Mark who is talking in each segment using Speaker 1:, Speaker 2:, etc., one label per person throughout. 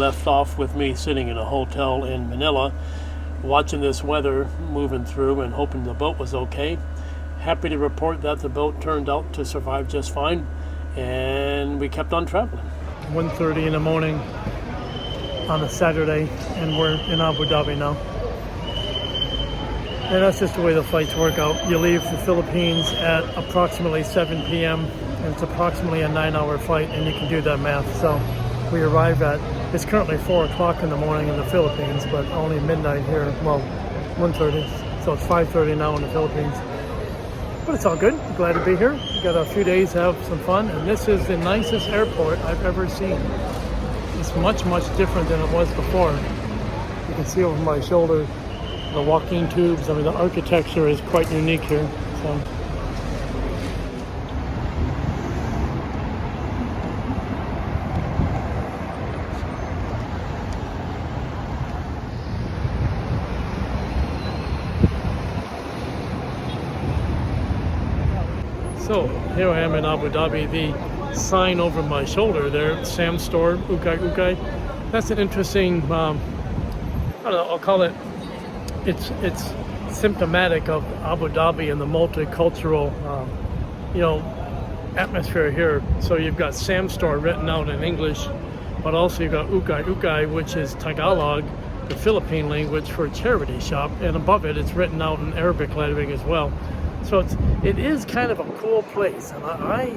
Speaker 1: left off with me sitting in a hotel in Manila, watching this weather moving through and hoping the boat was okay. Happy to report that the boat turned out to survive just fine, and we kept on traveling. 1:30 in the morning on a Saturday, and we're in Abu Dhabi now. And that's just the way the flights work out. You leave the Philippines at approximately 7 p.m. and it's approximately a 9-hour flight, and you can do that math. So we arrive at, it's currently 4 o'clock in the morning in the Philippines, but only midnight here. Well, 1:30, so it's 5:30 now in the Philippines. But it's all good. Glad to be here. We've got a few days to have some fun, and this is the nicest airport I've ever seen. It's much, much different than it was before. You can see over my shoulder the walking tubes. I mean, the architecture is quite unique here. So here I am in Abu Dhabi. The sign over my shoulder there, Sam's store, Ukai Ukai. That's an interesting, I don't know, I'll call it, it's symptomatic of Abu Dhabi and the multicultural, atmosphere here. So you've got Sam's store written out in English, but also you've got Ukai Ukai, which is Tagalog, the Philippine language for charity shop, and above it, it's written out in Arabic lettering as well. So it is kind of a cool place, and I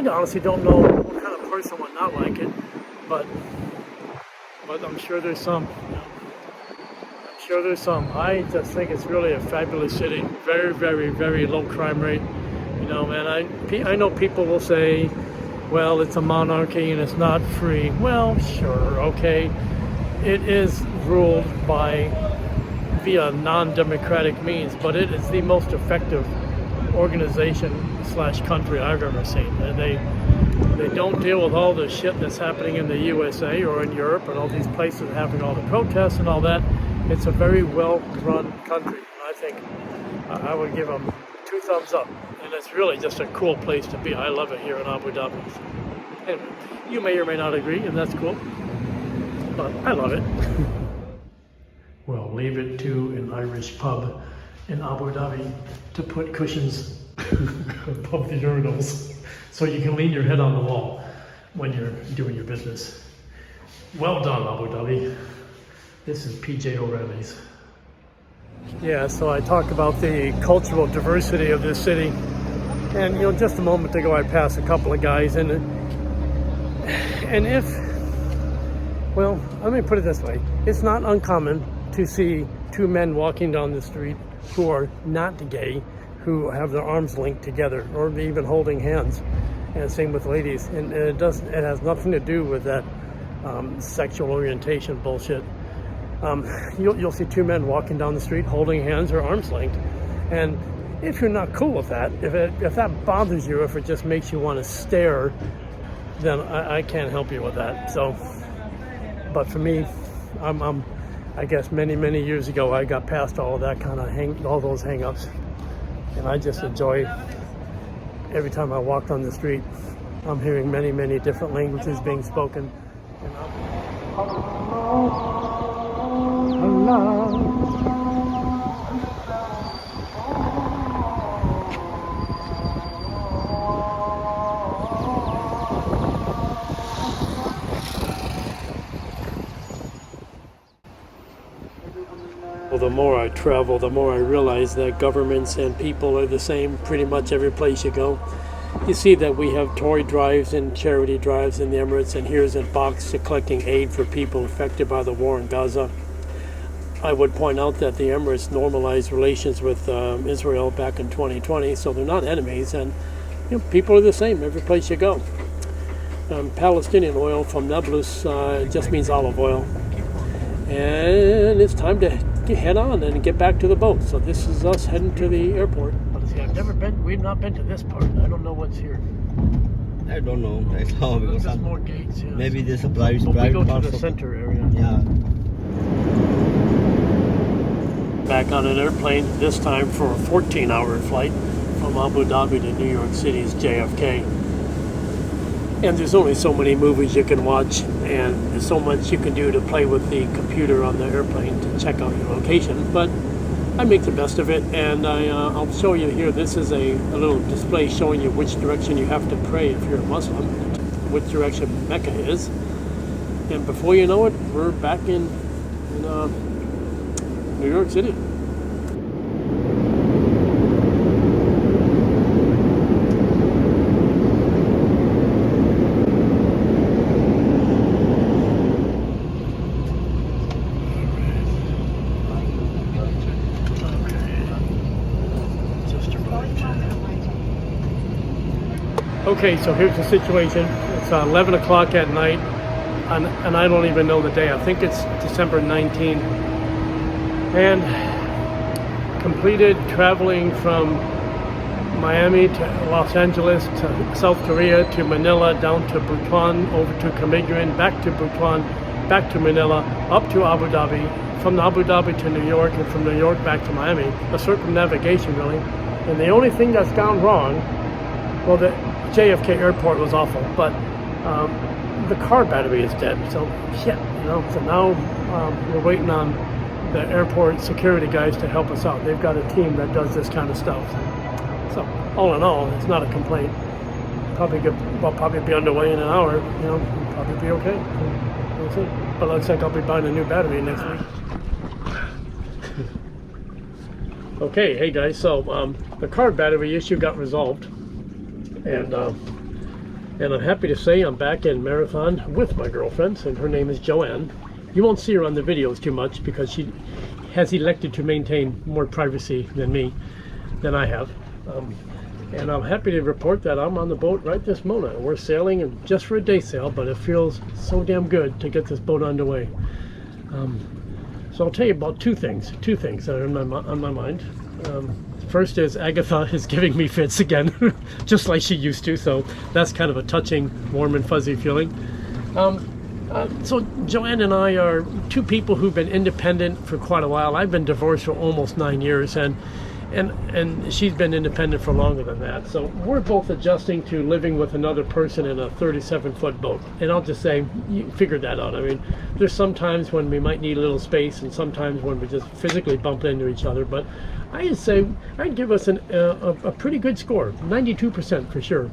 Speaker 1: honestly don't know what kind of person would not like it, but I'm sure there's some. I just think it's really a fabulous city. Very, very, very low crime rate. And I know people will say, well, it's a monarchy and it's not free. Well, sure, okay. It is ruled via non-democratic means, but it is the most effective organization / country I've ever seen. And they don't deal with all the shit that's happening in the USA or in Europe and all these places having all the protests and all that. It's a very well-run country. I think I would give them 2 thumbs up. And it's really just a cool place to be. I love it here in Abu Dhabi. Anyway, you may or may not agree, and that's cool. But I love it. Well, leave it to an Irish pub in Abu Dhabi to put cushions above the urinals so you can lean your head on the wall when you're doing your business. Well done, Abu Dhabi. This is PJ O'Reilly's. Yeah, so I talked about the cultural diversity of this city. And, just a moment ago I passed a couple of guys, and let me put it this way. It's not uncommon to see 2 men walking down the street who are not gay, who have their arms linked together or even holding hands, and same with ladies. And it has nothing to do with that sexual orientation bullshit. You'll see 2 men walking down the street holding hands or arms linked, and if you're not cool with that, if that bothers you, if it just makes you want to stare, then I can't help you with that. So, but for me, I guess many years ago I got past all of that kind of all those hang-ups, and I just enjoy every time I walk down the street. I'm hearing many different languages being spoken. Well, the more I travel, the more I realize that governments and people are the same pretty much every place you go. You see that we have toy drives and charity drives in the Emirates, and here's a box collecting aid for people affected by the war in Gaza. I would point out that the Emirates normalized relations with Israel back in 2020, so they're not enemies, and people are the same every place you go. Palestinian oil from Nablus just means olive oil. And it's time to head on and get back to the boat. So this is us heading to the airport. We've not been to this part. I don't know what's here.
Speaker 2: I don't know. That's how because
Speaker 1: there's more gates. Yeah.
Speaker 2: Maybe there's a private
Speaker 1: we go to the center area.
Speaker 2: Yeah.
Speaker 1: Back on an airplane, this time for a 14-hour flight from Abu Dhabi to New York City's JFK. And there's only so many movies you can watch, and there's so much you can do to play with the computer on the airplane to check out your location. But I make the best of it, and I'll show you here. This is a little display showing you which direction you have to pray if you're a Muslim, which direction Mecca is. And before you know it, we're back in New York City. Okay, so here's the situation. It's 11 o'clock at night, and I don't even know the day. I think it's December 19th. And completed traveling from Miami to Los Angeles to South Korea to Manila, down to Bhutan, over to Camiguin, back to Bhutan, back to Manila, up to Abu Dhabi, from Abu Dhabi to New York, and from New York back to Miami. A circumnavigation, really. And the only thing that's gone wrong, well, the JFK airport was awful, but the car battery is dead. So shit, So now we're waiting on the airport security guys to help us out. They've got a team that does this kind of stuff. So all in all, it's not a complaint. We'll probably be underway in an hour. Probably be okay. We'll see. But looks like I'll be buying a new battery next week. Okay, hey guys. So the car battery issue got resolved. And I'm happy to say I'm back in Marathon with my girlfriend, and her name is Joanne. You won't see her on the videos too much because she has elected to maintain more privacy than I have. And I'm happy to report that I'm on the boat right this moment. We're sailing, and just for a day sail, but it feels so damn good to get this boat underway. So I'll tell you about two things that are on my mind. First is Agatha is giving me fits again, just like she used to, so that's kind of a touching, warm and fuzzy feeling. So Joanne and I are two people who've been independent for quite a while. I've been divorced for almost 9 years, and she's been independent for longer than that. So we're both adjusting to living with another person in a 37-foot boat. And I'll just say, you figured that out. I mean, there's some times when we might need a little space, and sometimes when we just physically bump into each other, but I'd say I'd give us a pretty good score, 92% for sure.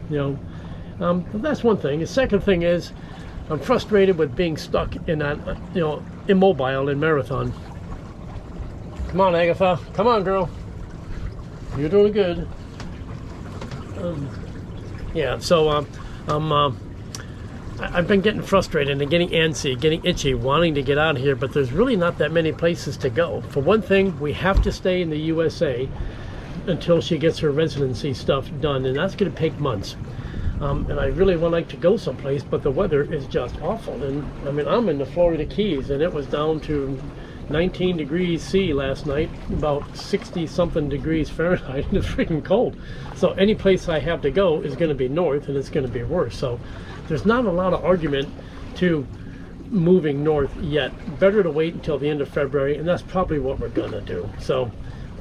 Speaker 1: That's one thing. The second thing is I'm frustrated with being stuck in that, immobile in Marathon. Come on, Agatha. Come on, girl. You're doing good. I've been getting frustrated and getting antsy, getting itchy, wanting to get out of here, but there's really not that many places to go. For one thing, we have to stay in the USA until she gets her residency stuff done, and that's going to take months. And I really would like to go someplace, but the weather is just awful. And I mean, I'm in the Florida Keys, and it was down to 19 degrees C last night, about 60 something degrees Fahrenheit, and it's freaking cold. So any place I have to go is going to be north, and it's going to be worse. So there's not a lot of argument to moving north yet. Better to wait until the end of February, and that's probably what we're going to do. So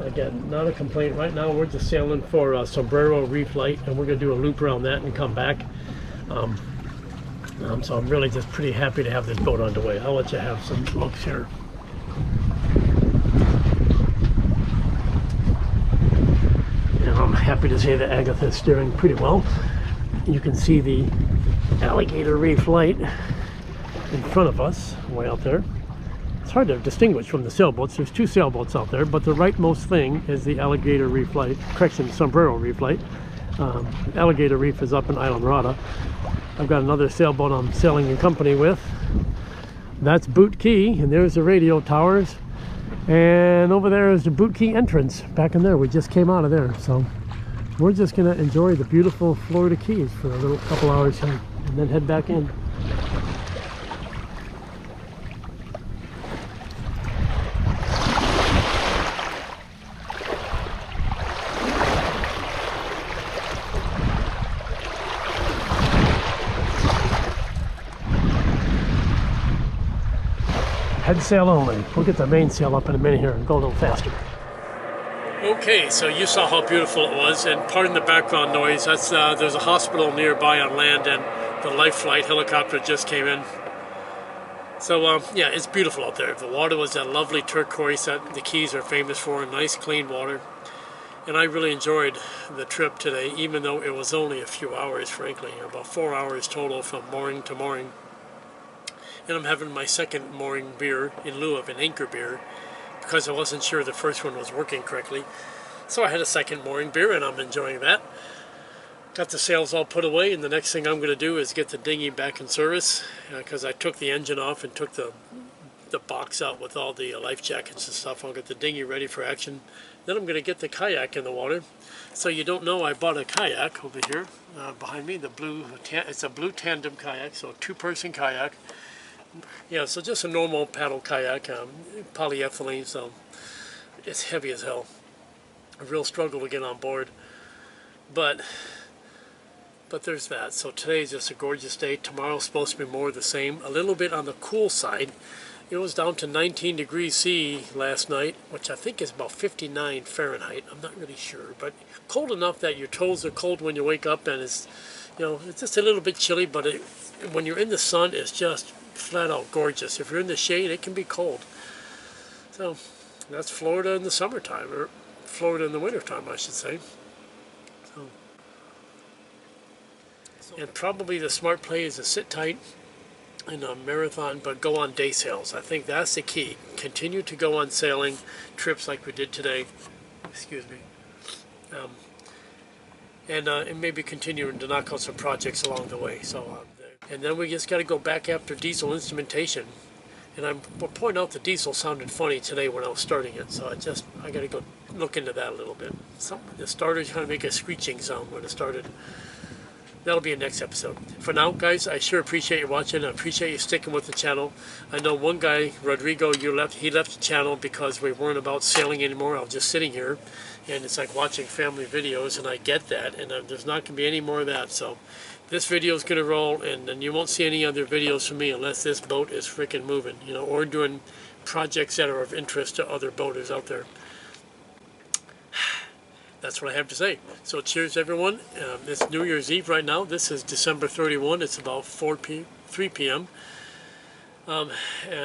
Speaker 1: again, not a complaint. Right now we're just sailing for Sombrero Reef Light, and we're going to do a loop around that and come back. So I'm really just pretty happy to have this boat underway. I'll let you have some looks here. And I'm happy to say that Agatha is steering pretty well. You can see the Alligator Reef Light in front of us, way out there. It's hard to distinguish from the sailboats. There's two sailboats out there, but the rightmost thing is the Alligator Reef Light, correction, Sombrero Reef Light. Alligator Reef is up in Island Rada. I've got another sailboat I'm sailing in company with. That's Boot Key, and there's the radio towers. And over there is the Boot Key entrance, back in there. We just came out of there, so we're just gonna enjoy the beautiful Florida Keys for a little couple hours here, and then head back in. Head sail only. We'll get the mainsail up in a minute here and go a little faster. Okay, so you saw how beautiful it was, and pardon the background noise. That's there's a hospital nearby on land, and The Life Flight helicopter just came in. So yeah, it's beautiful out there. The water was that lovely turquoise that the Keys are famous for, nice clean water. And I really enjoyed the trip today, even though it was only a few hours, frankly, about 4 hours total from mooring to mooring. And I'm having my second mooring beer in lieu of an anchor beer because I wasn't sure the first one was working correctly. So I had a second mooring beer and I'm enjoying that. Got the sails all put away, and the next thing I'm going to do is get the dinghy back in service because I took the engine off and took the box out with all the life jackets and stuff. I'll get the dinghy ready for action. Then I'm going to get the kayak in the water. So you don't know, I bought a kayak over here behind me. It's a blue tandem kayak, so a two-person kayak. Yeah, so just a normal paddle kayak, polyethylene, so it's heavy as hell. A real struggle to get on board. But there's that. So today's just a gorgeous day. Tomorrow's supposed to be more of the same. A little bit on the cool side. It was down to 19 degrees C last night, which I think is about 59 Fahrenheit. I'm not really sure, but cold enough that your toes are cold when you wake up, and it's, it's just a little bit chilly. But when you're in the sun, it's just flat out gorgeous. If you're in the shade, it can be cold. So that's Florida in the summertime, or Florida in the wintertime, I should say. And probably the smart play is to sit tight in a marathon, but go on day sails. I think that's the key. Continue to go on sailing trips like we did today. Excuse me. And maybe continuing to knock out some projects along the way. So, and then we just got to go back after diesel instrumentation. And I'm pointing out the diesel sounded funny today when I was starting it. So I got to go look into that a little bit. The starter's going to make a screeching sound when it started. That'll be a next episode. For now, guys, I sure appreciate you watching. I appreciate you sticking with the channel. I know one guy, Rodrigo, he left the channel because we weren't about sailing anymore. I was just sitting here, and it's like watching family videos, and I get that, and there's not going to be any more of that. So this video is going to roll, and then you won't see any other videos from me unless this boat is freaking moving, or doing projects that are of interest to other boaters out there. That's what I have to say. So cheers, everyone. It's New Year's Eve right now. This is December 31. It's about 3 p.m. And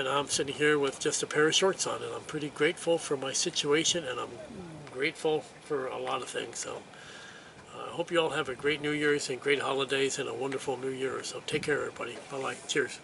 Speaker 1: I'm sitting here with just a pair of shorts on, and I'm pretty grateful for my situation, and I'm grateful for a lot of things. So I hope you all have a great New Year's and great holidays and a wonderful New Year. So take care, everybody. Bye-bye. Cheers.